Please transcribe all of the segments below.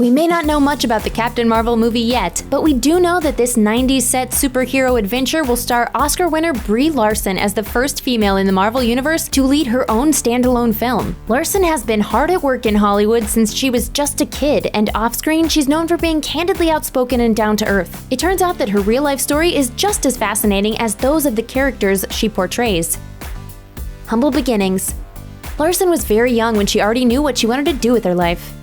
We may not know much about the Captain Marvel movie yet, but we do know that this 90s set superhero adventure will star Oscar winner Brie Larson as the first female in the Marvel Universe to lead her own standalone film. Larson has been hard at work in Hollywood since she was just a kid, and off-screen she's known for being candidly outspoken and down-to-earth. It turns out that her real-life story is just as fascinating as those of the characters she portrays. Humble beginnings. Larson was very young when she already knew what she wanted to do with her life.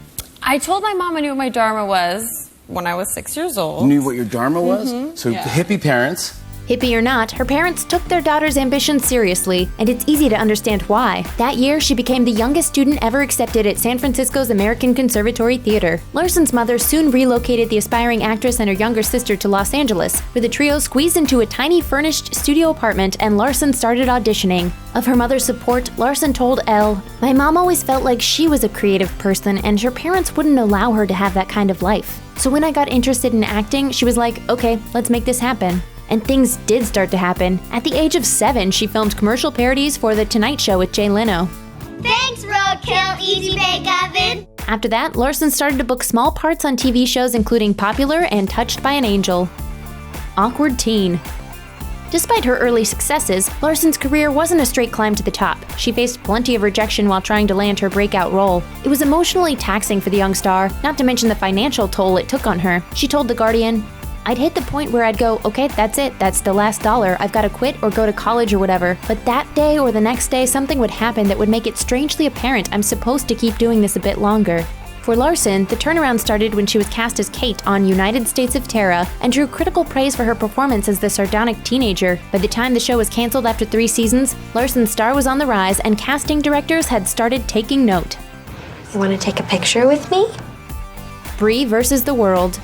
I told my mom I knew what my dharma was when I was 6 years old. You knew what your dharma was? So Yeah. hippie parents. Hippie or not, her parents took their daughter's ambitions seriously, and it's easy to understand why. That year, she became the youngest student ever accepted at San Francisco's American Conservatory Theater. Larson's mother soon relocated the aspiring actress and her younger sister to Los Angeles, where the trio squeezed into a tiny furnished studio apartment and Larson started auditioning. Of her mother's support, Larson told Elle, "My mom always felt like she was a creative person and her parents wouldn't allow her to have that kind of life. So when I got interested in acting, she was like, okay, let's make this happen." And things did start to happen. At the age of 7, she filmed commercial parodies for The Tonight Show with Jay Leno. Thanks, Roadkill Easy Bake Oven! After that, Larson started to book small parts on TV shows including Popular and Touched by an Angel. Awkward teen. Despite her early successes, Larson's career wasn't a straight climb to the top. She faced plenty of rejection while trying to land her breakout role. It was emotionally taxing for the young star, not to mention the financial toll it took on her. She told The Guardian, "I'd hit the point where I'd go, okay, that's it, that's the last dollar, I've got to quit or go to college or whatever. But that day or the next day, something would happen that would make it strangely apparent I'm supposed to keep doing this a bit longer." For Larson, the turnaround started when she was cast as Kate on United States of Terra and drew critical praise for her performance as the sardonic teenager. By the time the show was canceled after 3 seasons, Larson's star was on the rise and casting directors had started taking note. You want to take a picture with me? Brie versus the world.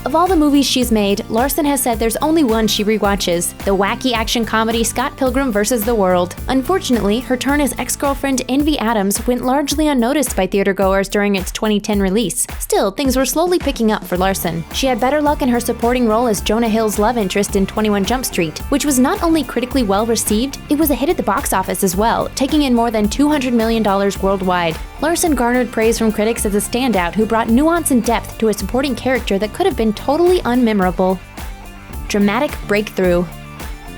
Of all the movies she's made, Larson has said there's only one she rewatches, the wacky action comedy Scott Pilgrim vs. the World. Unfortunately, her turn as ex-girlfriend Envy Adams went largely unnoticed by theatergoers during its 2010 release. Still, things were slowly picking up for Larson. She had better luck in her supporting role as Jonah Hill's love interest in 21 Jump Street, which was not only critically well received, it was a hit at the box office as well, taking in more than $200 million worldwide. Larson garnered praise from critics as a standout who brought nuance and depth to a supporting character that could have been totally unmemorable. Dramatic breakthrough.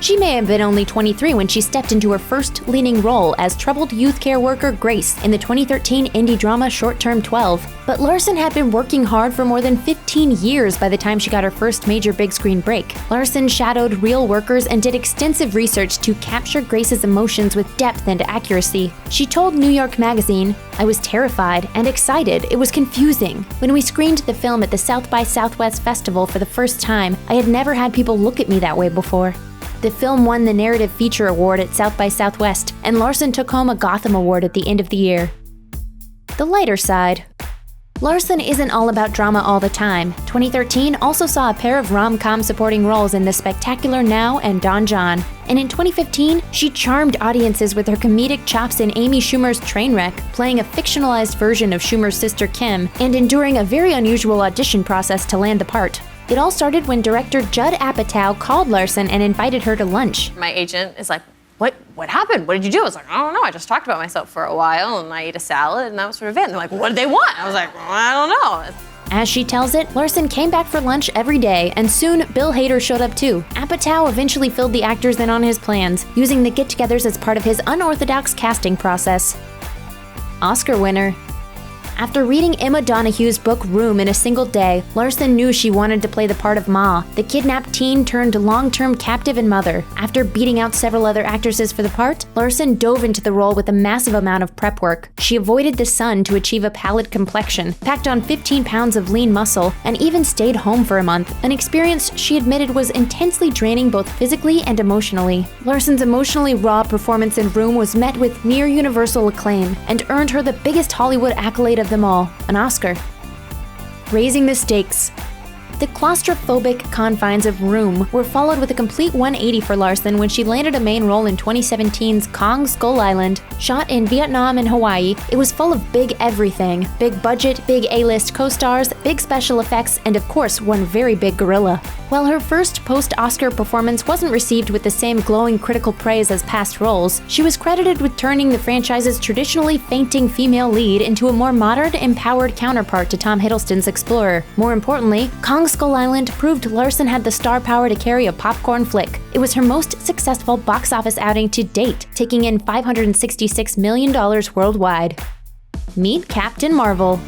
She may have been only 23 when she stepped into her first leading role as troubled youth care worker Grace in the 2013 indie drama Short Term 12. But Larson had been working hard for more than 15 years by the time she got her first major big screen break. Larson shadowed real workers and did extensive research to capture Grace's emotions with depth and accuracy. She told New York Magazine, "I was terrified and excited. It was confusing. When we screened the film at the South by Southwest Festival for the first time, I had never had people look at me that way before." The film won the Narrative Feature Award at South by Southwest, and Larson took home a Gotham Award at the end of the year. The lighter side. Larson isn't all about drama all the time. 2013 also saw a pair of rom-com supporting roles in The Spectacular Now and Don John. And in 2015, she charmed audiences with her comedic chops in Amy Schumer's Trainwreck, playing a fictionalized version of Schumer's sister Kim, and enduring a very unusual audition process to land the part. It all started when director Judd Apatow called Larson and invited her to lunch. My agent is like, what happened? What did you do? I was like, I don't know. I just talked about myself for a while and I ate a salad and that was sort of it. And they're like, what did they want? I was like, well, I don't know. As she tells it, Larson came back for lunch every day, and soon Bill Hader showed up too. Apatow eventually filled the actors in on his plans, using the get-togethers as part of his unorthodox casting process. Oscar winner. After reading Emma Donohue's book Room in a single day, Larson knew she wanted to play the part of Ma, the kidnapped teen turned long-term captive and mother. After beating out several other actresses for the part, Larson dove into the role with a massive amount of prep work. She avoided the sun to achieve a pallid complexion, packed on 15 pounds of lean muscle, and even stayed home for a month, an experience she admitted was intensely draining both physically and emotionally. Larson's emotionally raw performance in Room was met with near-universal acclaim, and earned her the biggest Hollywood accolade of them all, an Oscar. Raising the stakes. The claustrophobic confines of Room were followed with a complete 180 for Larson when she landed a main role in 2017's Kong Skull Island. Shot in Vietnam and Hawaii, it was full of big everything. Big budget, big A-list co-stars, big special effects, and of course, one very big gorilla. While her first post-Oscar performance wasn't received with the same glowing critical praise as past roles, she was credited with turning the franchise's traditionally fainting female lead into a more modern, empowered counterpart to Tom Hiddleston's Explorer. More importantly, Kong Skull Island proved Larson had the star power to carry a popcorn flick. It was her most successful box office outing to date, taking in $566 million worldwide. Meet Captain Marvel.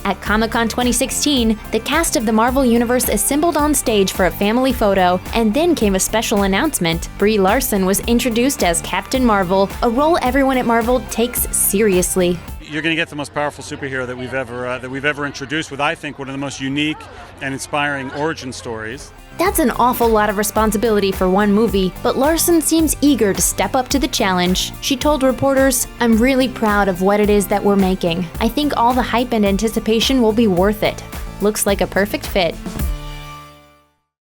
At Comic-Con 2016, the cast of the Marvel Universe assembled on stage for a family photo, and then came a special announcement. Brie Larson was introduced as Captain Marvel, a role everyone at Marvel takes seriously. You're going to get the most powerful superhero that we've ever introduced, with, I think, one of the most unique and inspiring origin stories. That's an awful lot of responsibility for one movie, but Larson seems eager to step up to the challenge. She told reporters, "I'm really proud of what it is that we're making. I think all the hype and anticipation will be worth it. Looks like a perfect fit."